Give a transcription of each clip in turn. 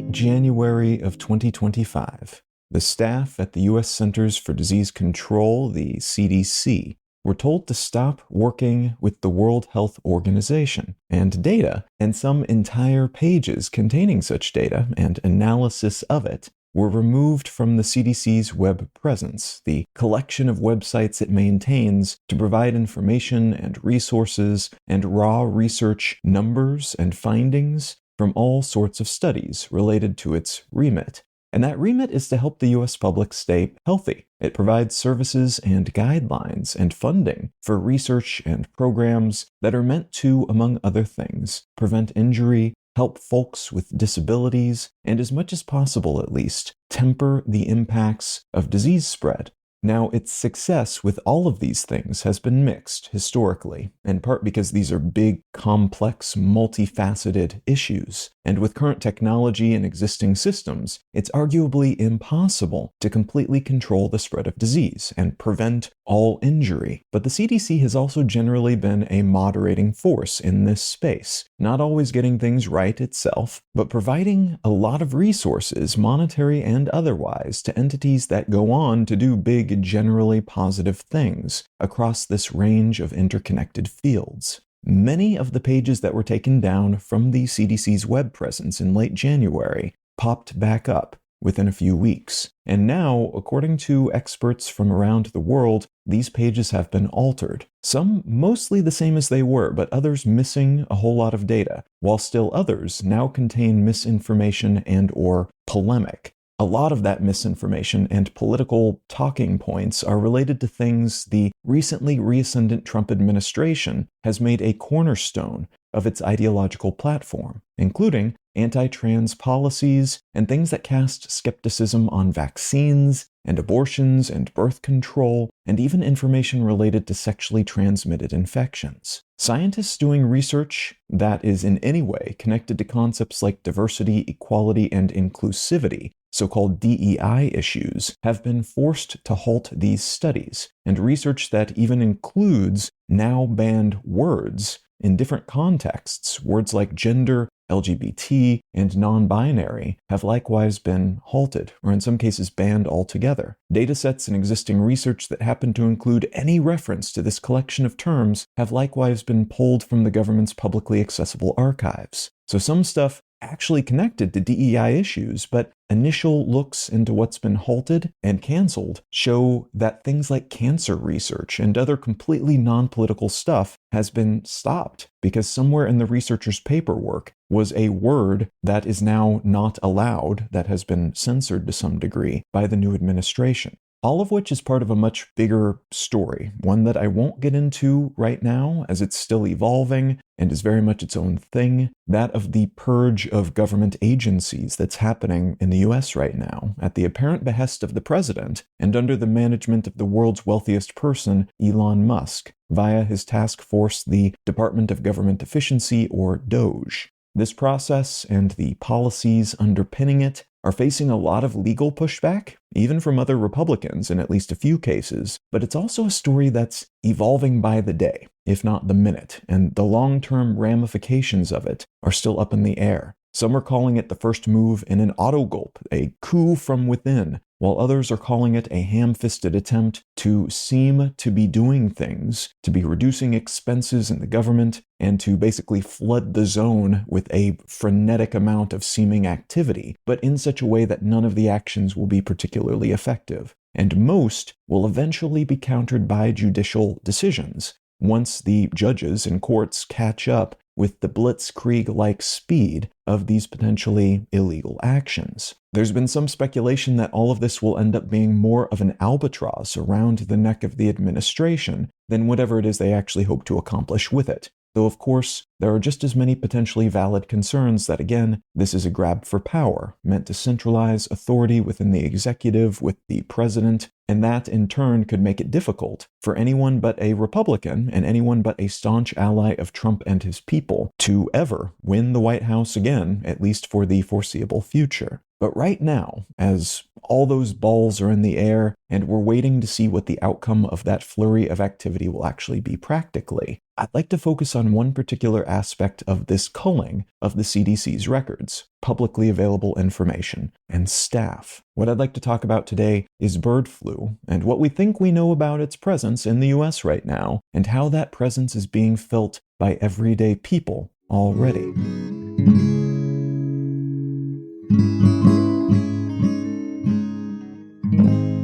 late January of 2025, the staff at the U.S. Centers for Disease Control, the CDC, were told to stop working with the World Health Organization, and data, and some entire pages containing such data and analysis of it, were removed from the CDC's web presence, the collection of websites it maintains to provide information and resources and raw research numbers and findings from all sorts of studies related to its remit. And that remit is to help the US public stay healthy. It provides services and guidelines and funding for research and programs that are meant to, among other things, prevent injury, help folks with disabilities, and as much as possible at least, temper the impacts of disease spread. Now, its success with all of these things has been mixed historically, in part because these are big, complex, multifaceted issues. And with current technology and existing systems, it's arguably impossible to completely control the spread of disease and prevent all injury. But the CDC has also generally been a moderating force in this space, not always getting things right itself, but providing a lot of resources, monetary and otherwise, to entities that go on to do big, generally positive things across this range of interconnected fields. Many of the pages that were taken down from the CDC's web presence in late January popped back up within a few weeks. And now, according to experts from around the world, these pages have been altered. Some mostly the same as they were, but others missing a whole lot of data, while still others now contain misinformation and/or polemic. A lot of that misinformation and political talking points are related to things the recently reascendant Trump administration has made a cornerstone of its ideological platform, including anti-trans policies and things that cast skepticism on vaccines and abortions and birth control, and even information related to sexually transmitted infections. Scientists doing research that is in any way connected to concepts like diversity, equality, and inclusivity, so-called DEI issues, have been forced to halt these studies, and research that even includes now banned words in different contexts, words like gender, LGBT, and non-binary, have likewise been halted, or in some cases banned altogether. Datasets and existing research that happen to include any reference to this collection of terms have likewise been pulled from the government's publicly accessible archives. So some stuff actually connected to DEI issues, but initial looks into what's been halted and canceled show that things like cancer research and other completely non-political stuff has been stopped because somewhere in the researchers' paperwork was a word that is now not allowed, that has been censored to some degree by the new administration. All of which is part of a much bigger story, one that I won't get into right now as it's still evolving and is very much its own thing, that of the purge of government agencies that's happening in the US right now at the apparent behest of the president and under the management of the world's wealthiest person, Elon Musk, via his task force, the Department of Government Efficiency, or DOGE. This process and the policies underpinning it are facing a lot of legal pushback, even from other Republicans in at least a few cases, but it's also a story that's evolving by the day, if not the minute, and the long-term ramifications of it are still up in the air. Some are calling it the first move in an autogulp, a coup from within, while others are calling it a ham-fisted attempt to seem to be doing things, to be reducing expenses in the government, and to basically flood the zone with a frenetic amount of seeming activity, but in such a way that none of the actions will be particularly effective. And most will eventually be countered by judicial decisions, once the judges and courts catch up with the blitzkrieg-like speed of these potentially illegal actions. There's been some speculation that all of this will end up being more of an albatross around the neck of the administration than whatever it is they actually hope to accomplish with it. Though, of course, there are just as many potentially valid concerns that, again, this is a grab for power, meant to centralize authority within the executive with the president, and that, in turn, could make it difficult for anyone but a Republican and anyone but a staunch ally of Trump and his people to ever win the White House again, at least for the foreseeable future. But right now, as all those balls are in the air and we're waiting to see what the outcome of that flurry of activity will actually be practically, I'd like to focus on one particular aspect of this culling of the CDC's records, publicly available information, and staff. What I'd like to talk about today is bird flu and what we think we know about its presence in the US right now, and how that presence is being felt by everyday people already.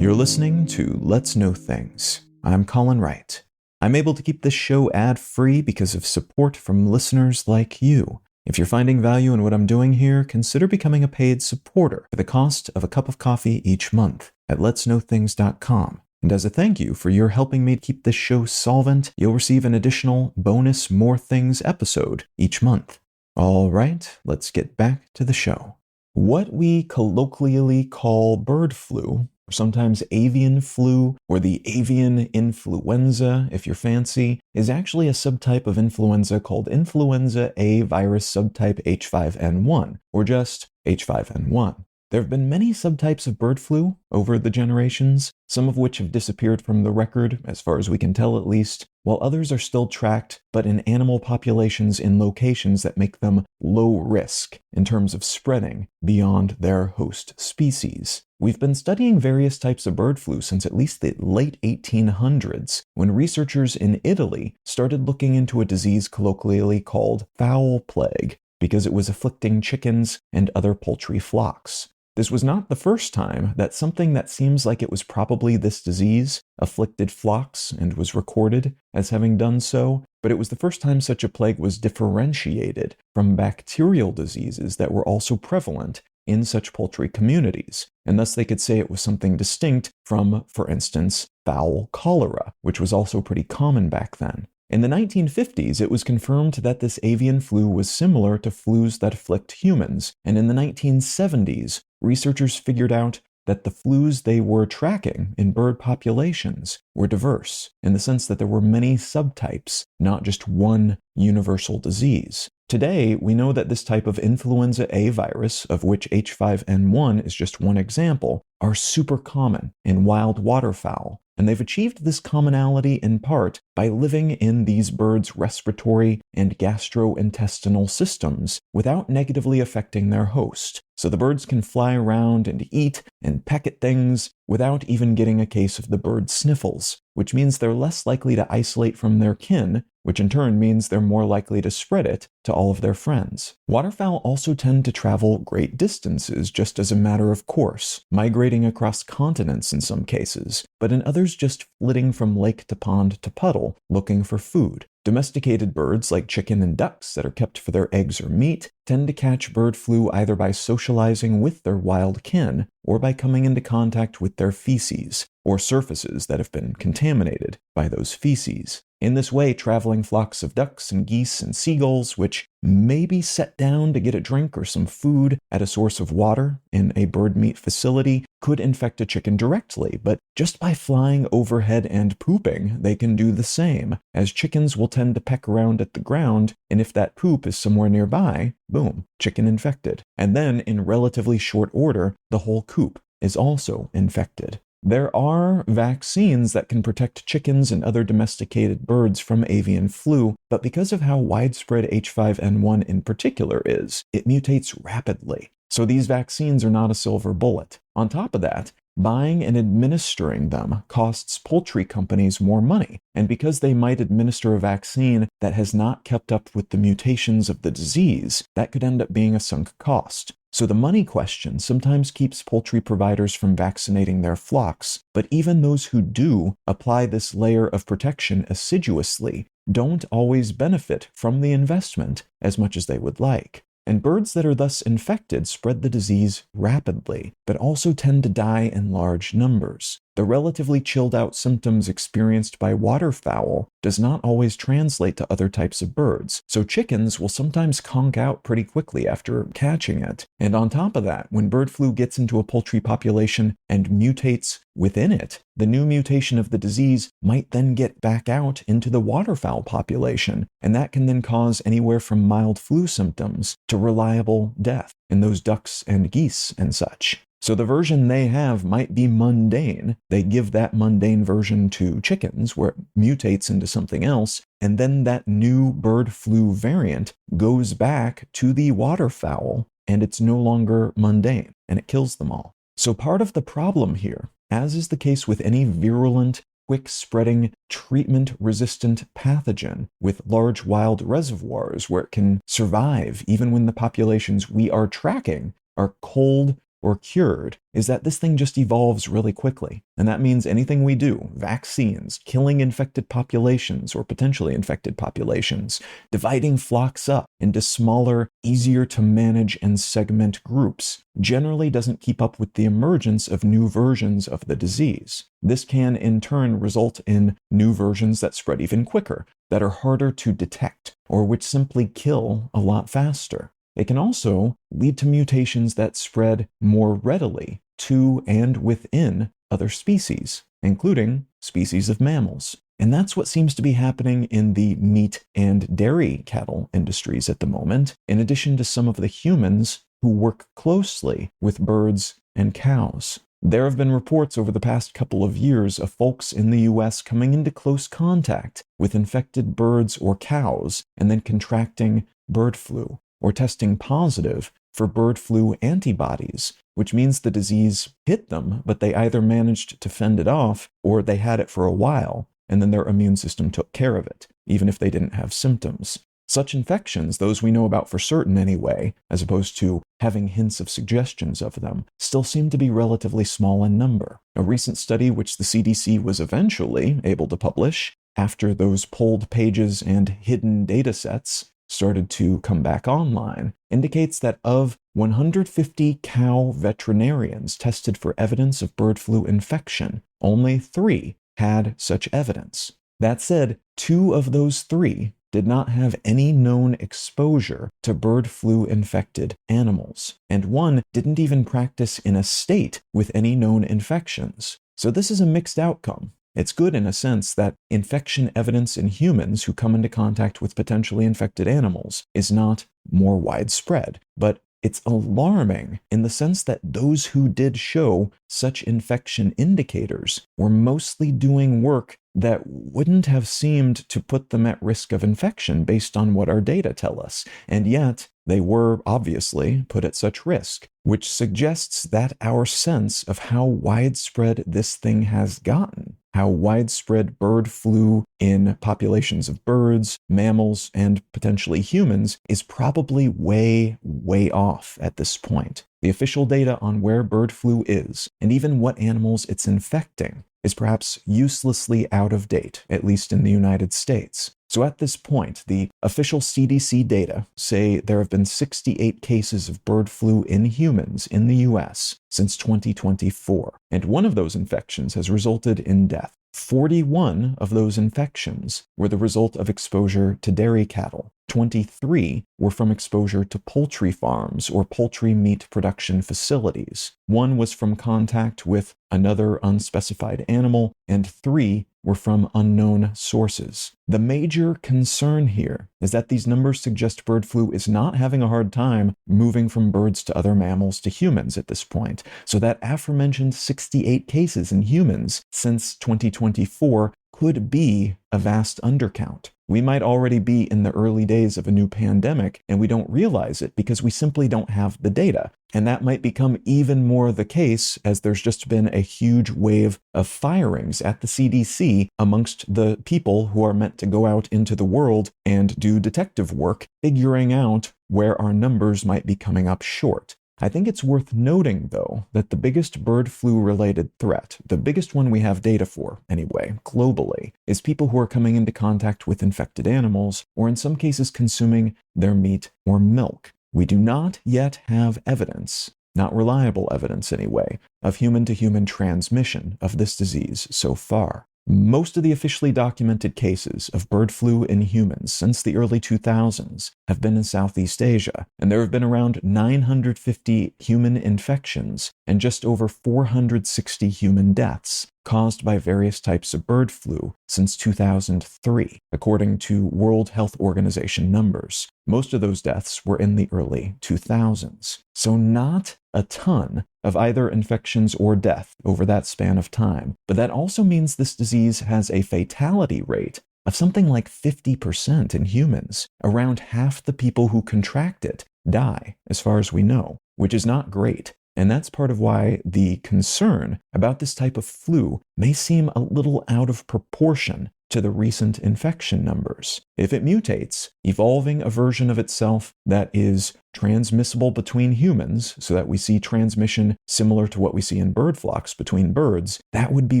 You're listening to Let's Know Things. I'm Colin Wright. I'm able to keep this show ad-free because of support from listeners like you. If you're finding value in what I'm doing here, consider becoming a paid supporter for the cost of a cup of coffee each month at letsknowthings.com. And as a thank you for your helping me keep this show solvent, you'll receive an additional bonus More Things episode each month. All right, let's get back to the show. What we colloquially call bird flu, or sometimes avian flu, or the avian influenza, if you're fancy, is actually a subtype of influenza called influenza A virus subtype H5N1, or just H5N1. There have been many subtypes of bird flu over the generations, some of which have disappeared from the record, as far as we can tell at least, while others are still tracked, but in animal populations in locations that make them low risk in terms of spreading beyond their host species. We've been studying various types of bird flu since at least the late 1800s, when researchers in Italy started looking into a disease colloquially called fowl plague, because it was afflicting chickens and other poultry flocks. This was not the first time that something that seems like it was probably this disease afflicted flocks and was recorded as having done so, but it was the first time such a plague was differentiated from bacterial diseases that were also prevalent in such poultry communities, and thus they could say it was something distinct from, for instance, fowl cholera, which was also pretty common back then. In the 1950s, it was confirmed that this avian flu was similar to flus that afflict humans, and in the 1970s, researchers figured out that the flus they were tracking in bird populations were diverse, in the sense that there were many subtypes, not just one universal disease. Today, we know that this type of influenza A virus, of which H5N1 is just one example, are super common in wild waterfowl, and they've achieved this commonality in part by living in these birds' respiratory and gastrointestinal systems without negatively affecting their host. So the birds can fly around and eat and peck at things without even getting a case of the bird sniffles, which means they're less likely to isolate from their kin, which in turn means they're more likely to spread it to all of their friends. Waterfowl also tend to travel great distances just as a matter of course, migrating across continents in some cases, but in others just flitting from lake to pond to puddle, looking for food. Domesticated birds like chicken and ducks that are kept for their eggs or meat tend to catch bird flu either by socializing with their wild kin or by coming into contact with their feces or surfaces that have been contaminated by those feces. In this way, traveling flocks of ducks and geese and seagulls, which maybe set down to get a drink or some food at a source of water in a bird meat facility, could infect a chicken directly, but just by flying overhead and pooping, they can do the same, as chickens will tend to peck around at the ground, and if that poop is somewhere nearby, boom, chicken infected. And then, in relatively short order, the whole coop is also infected. There are vaccines that can protect chickens and other domesticated birds from avian flu, but because of how widespread H5N1 in particular is, it mutates rapidly. So these vaccines are not a silver bullet. On top of that, buying and administering them costs poultry companies more money, and because they might administer a vaccine that has not kept up with the mutations of the disease, that could end up being a sunk cost. So the money question sometimes keeps poultry providers from vaccinating their flocks, but even those who do apply this layer of protection assiduously don't always benefit from the investment as much as they would like. And birds that are thus infected spread the disease rapidly, but also tend to die in large numbers. the relatively chilled out symptoms experienced by waterfowl does not always translate to other types of birds, so chickens will sometimes conk out pretty quickly after catching it. And on top of that, when bird flu gets into a poultry population and mutates within it, the new mutation of the disease might then get back out into the waterfowl population, and that can then cause anywhere from mild flu symptoms to reliable death in those ducks and geese and such. So the version they have might be mundane. They give that mundane version to chickens where it mutates into something else, and then that new bird flu variant goes back to the waterfowl, and it's no longer mundane, and it kills them all. So part of the problem here, as is the case with any virulent, quick-spreading, treatment-resistant pathogen with large wild reservoirs where it can survive even when the populations we are tracking are cold or cured, is that this thing just evolves really quickly. And that means anything we do, vaccines, killing infected populations or potentially infected populations, dividing flocks up into smaller, easier to manage and segment groups, generally doesn't keep up with the emergence of new versions of the disease. This can in turn result in new versions that spread even quicker, that are harder to detect, or which simply kill a lot faster. It can also lead to mutations that spread more readily to and within other species, including species of mammals. And that's what seems to be happening in the meat and dairy cattle industries at the moment, in addition to some of the humans who work closely with birds and cows. There have been reports over the past couple of years of folks in the US coming into close contact with infected birds or cows and then contracting bird flu, or testing positive for bird flu antibodies, which means the disease hit them, but they either managed to fend it off or they had it for a while, and then their immune system took care of it, even if they didn't have symptoms. Such infections, those we know about for certain anyway, as opposed to having hints of suggestions of them, still seem to be relatively small in number. A recent study which the CDC was eventually able to publish after those pulled pages and hidden data sets started to come back online, indicates that of 150 cow veterinarians tested for evidence of bird flu infection, only 3 had such evidence. That said, 2 of those 3 did not have any known exposure to bird flu infected animals, and 1 didn't even practice in a state with any known infections. So this is a mixed outcome. It's good in a sense that infection evidence in humans who come into contact with potentially infected animals is not more widespread, but it's alarming in the sense that those who did show such infection indicators were mostly doing work that wouldn't have seemed to put them at risk of infection based on what our data tell us, and yet they were obviously put at such risk, which suggests that our sense of how widespread this thing has gotten, how widespread bird flu in populations of birds, mammals, and potentially humans is probably way, way off at this point. The official data on where bird flu is, and even what animals it's infecting, is perhaps uselessly out of date, at least in the United States. So at this point, the official CDC data say there have been 68 cases of bird flu in humans in the US since 2024, and one of those infections has resulted in death. 41 of those infections were the result of exposure to dairy cattle. 23 were from exposure to poultry farms or poultry meat production facilities. 1 was from contact with another unspecified animal, and 3 were from unknown sources. The major concern here is that these numbers suggest bird flu is not having a hard time moving from birds to other mammals to humans at this point. So that aforementioned 68 cases in humans since 2024 could be a vast undercount. We might already be in the early days of a new pandemic, and we don't realize it because we simply don't have the data. And that might become even more the case as there's just been a huge wave of firings at the CDC amongst the people who are meant to go out into the world and do detective work, figuring out where our numbers might be coming up short. I think it's worth noting, though, that the biggest bird flu-related threat, the biggest one we have data for, anyway, globally, is people who are coming into contact with infected animals, or in some cases consuming their meat or milk. We do not yet have evidence not reliable evidence anyway, of human-to-human transmission of this disease so far. Most of the officially documented cases of bird flu in humans since the early 2000s have been in Southeast Asia, and there have been around 950 human infections and just over 460 human deaths caused by various types of bird flu since 2003, according to World Health Organization numbers. Most of those deaths were in the early 2000s. So not a ton of either infections or death over that span of time. But that also means this disease has a fatality rate of something like 50% in humans. Around half the people who contract it die, as far as we know, which is not great. And that's part of why the concern about this type of flu may seem a little out of proportion to the recent infection numbers. If it mutates, evolving a version of itself that is transmissible between humans, so that we see transmission similar to what we see in bird flocks between birds, that would be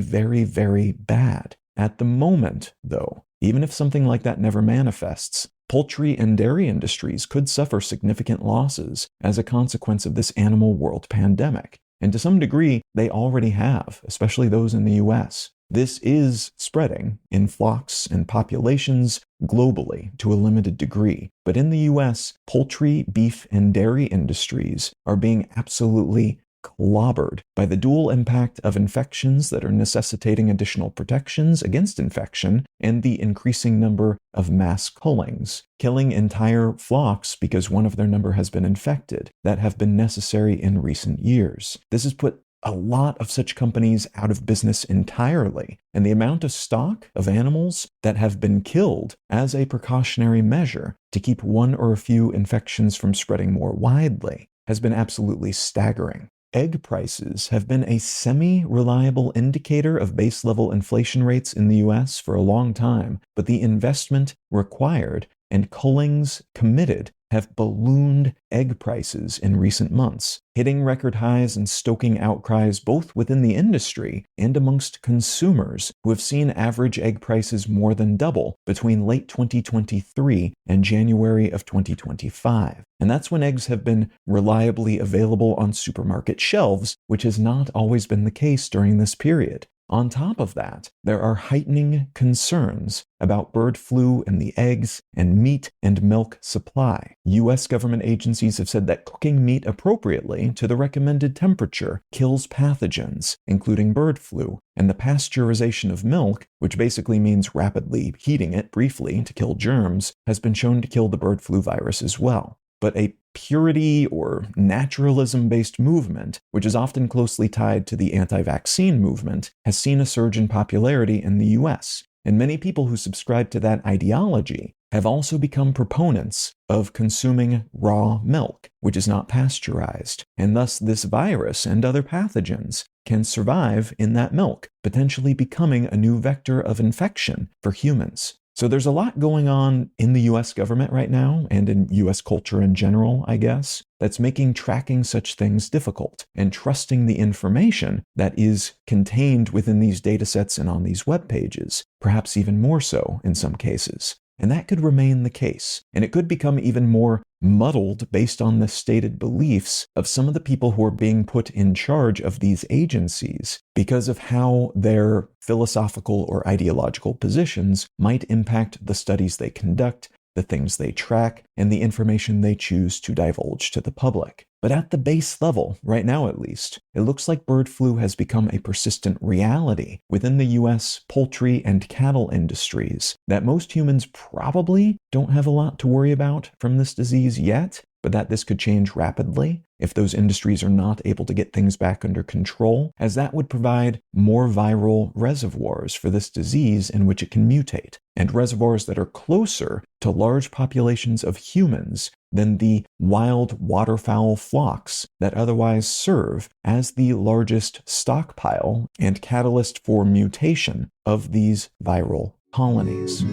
very, very bad. At the moment, though, even if something like that never manifests, poultry and dairy industries could suffer significant losses as a consequence of this animal world pandemic. And to some degree, they already have, especially those in the US. This is spreading in flocks and populations globally to a limited degree. But in the US, poultry, beef, and dairy industries are being absolutely clobbered by the dual impact of infections that are necessitating additional protections against infection and the increasing number of mass cullings, killing entire flocks because one of their number has been infected, that have been necessary in recent years. This has put a lot of such companies out of business entirely, and the amount of stock of animals that have been killed as a precautionary measure to keep one or a few infections from spreading more widely has been absolutely staggering. Egg prices have been a semi-reliable indicator of base-level inflation rates in the US for a long time, but the investment required and cullings committed have ballooned egg prices in recent months, hitting record highs and stoking outcries both within the industry and amongst consumers who have seen average egg prices more than double between late 2023 and January of 2025. And that's when eggs have been reliably available on supermarket shelves, which has not always been the case during this period. On top of that, there are heightening concerns about bird flu in the eggs and meat and milk supply. U.S. government agencies have said that cooking meat appropriately to the recommended temperature kills pathogens, including bird flu, and the pasteurization of milk, which basically means rapidly heating it briefly to kill germs, has been shown to kill the bird flu virus as well. But a purity or naturalism-based movement, which is often closely tied to the anti-vaccine movement, has seen a surge in popularity in the US. And many people who subscribe to that ideology have also become proponents of consuming raw milk, which is not pasteurized. And thus this virus and other pathogens can survive in that milk, potentially becoming a new vector of infection for humans. So there's a lot going on in the US government right now, and in US culture in general, I guess, that's making tracking such things difficult, and trusting the information that is contained within these datasets and on these web pages, perhaps even more so in some cases. And that could remain the case, and it could become even more muddled based on the stated beliefs of some of the people who are being put in charge of these agencies because of how their philosophical or ideological positions might impact the studies they conduct, the things they track, and the information they choose to divulge to the public. But at the base level, right now at least, it looks like bird flu has become a persistent reality within the US poultry and cattle industries that most humans probably don't have a lot to worry about from this disease yet, but that this could change rapidly if those industries are not able to get things back under control, as that would provide more viral reservoirs for this disease in which it can mutate, and reservoirs that are closer to large populations of humans than the wild waterfowl flocks that otherwise serve as the largest stockpile and catalyst for mutation of these viral colonies.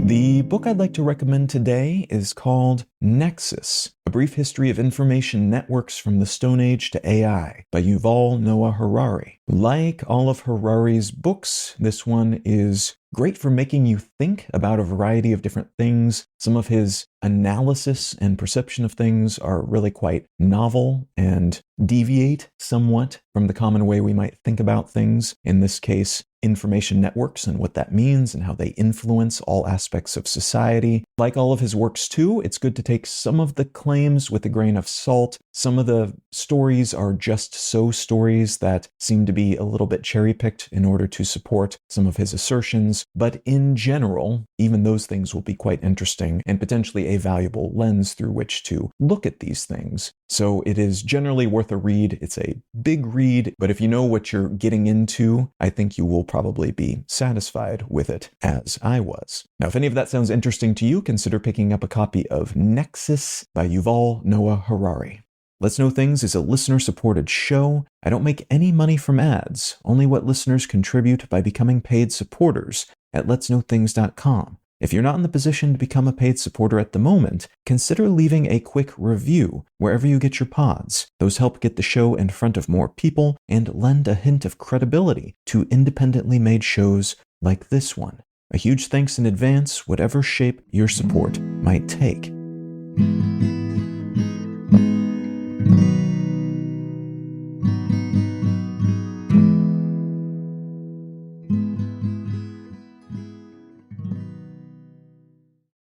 The book I'd like to recommend today is called Nexus, A Brief History of Information Networks from the Stone Age to AI by Yuval Noah Harari. Like all of Harari's books, this one is great for making you think about a variety of different things. Some of his analysis and perception of things are really quite novel and deviate somewhat from the common way we might think about things. In this case, information networks and what that means and how they influence all aspects of society. Like all of his works too, it's good to take some of the claims with a grain of salt. Some of the stories are just so stories that seem to be a little bit cherry-picked in order to support some of his assertions. But in general, even those things will be quite interesting and potentially a valuable lens through which to look at these things. So it is generally worth a read. It's a big read, but if you know what you're getting into, I think you will probably be satisfied with it, as I was. Now, if any of that sounds interesting to you, consider picking up a copy of Nexus by Yuval Noah Harari. Let's Know Things is a listener-supported show. I don't make any money from ads, only what listeners contribute by becoming paid supporters at letsknowthings.com. If you're not in the position to become a paid supporter at the moment, consider leaving a quick review wherever you get your pods. Those help get the show in front of more people and lend a hint of credibility to independently made shows like this one. A huge thanks in advance, whatever shape your support might take.